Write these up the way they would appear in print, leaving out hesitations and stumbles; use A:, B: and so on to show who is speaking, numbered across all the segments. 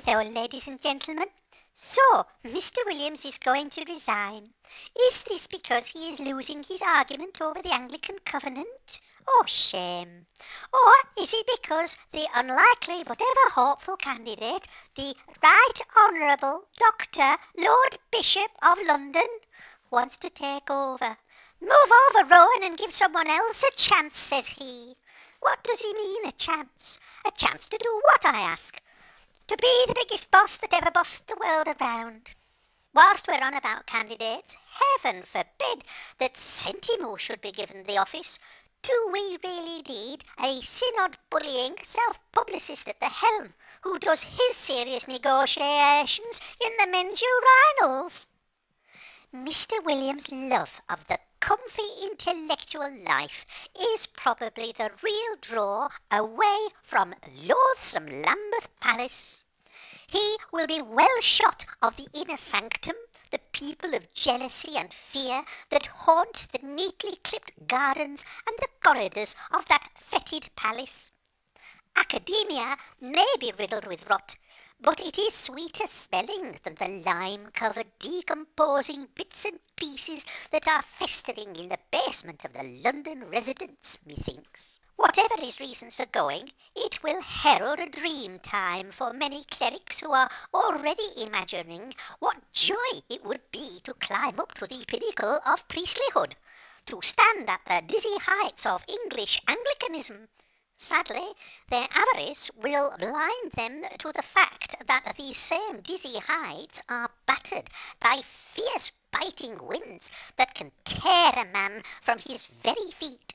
A: Hello, ladies and gentlemen. So, Mr. Williams is going to resign. Is this because he is losing his argument over the Anglican Covenant? Oh, shame. Or is it because the unlikely but ever hopeful candidate, the Right Honourable Dr. Lord Bishop of London, wants to take over? Move over, Rowan, and give someone else a chance, says he. What does he mean, a chance? A chance to do what, I ask? To be the biggest boss that ever bossed the world around. Whilst we're on about candidates, heaven forbid that Sentimo should be given the office. Do we really need a synod-bullying self-publicist at the helm who does his serious negotiations in the men's urinals? Mr. Williams' love of the comfy intellectual life is probably the real draw away from loathsome Lambeth Palace. He will be well shot of the inner sanctum, the people of jealousy and fear that haunt the neatly clipped gardens and the corridors of that fetid palace. Academia may be riddled with rot, but it is sweeter smelling than the lime-covered decomposing bits and pieces that are festering in the basement of the London residence, methinks. Whatever his reasons for going, it will herald a dream time for many clerics who are already imagining what joy it would be to climb up to the pinnacle of priestlyhood, to stand at the dizzy heights of English Anglicanism. Sadly, their avarice will blind them to the fact that these same dizzy heights are battered by fierce biting winds that can tear a man from his very feet.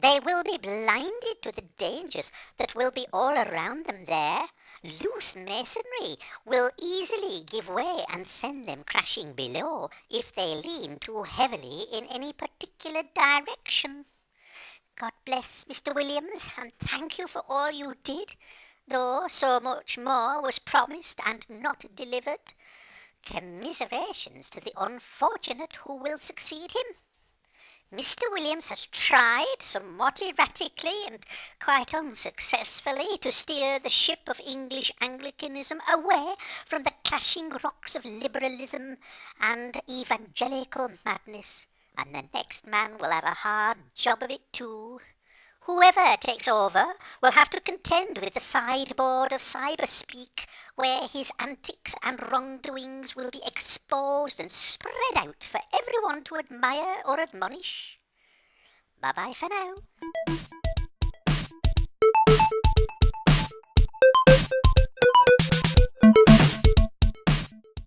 A: They will be blinded to the dangers that will be all around them there. Loose masonry will easily give way and send them crashing below if they lean too heavily in any particular direction. God bless Mr. Williams, and thank you for all you did, though so much more was promised and not delivered. Commiserations to the unfortunate who will succeed him. Mr. Williams has tried, somewhat erratically and quite unsuccessfully, to steer the ship of English Anglicanism away from the clashing rocks of liberalism and evangelical madness, and the next man will have a hard job of it too. Whoever takes over will have to contend with the sideboard of cyberspeak, where his antics and wrongdoings will be exposed and spread out for everyone to admire or admonish. Bye-bye for now.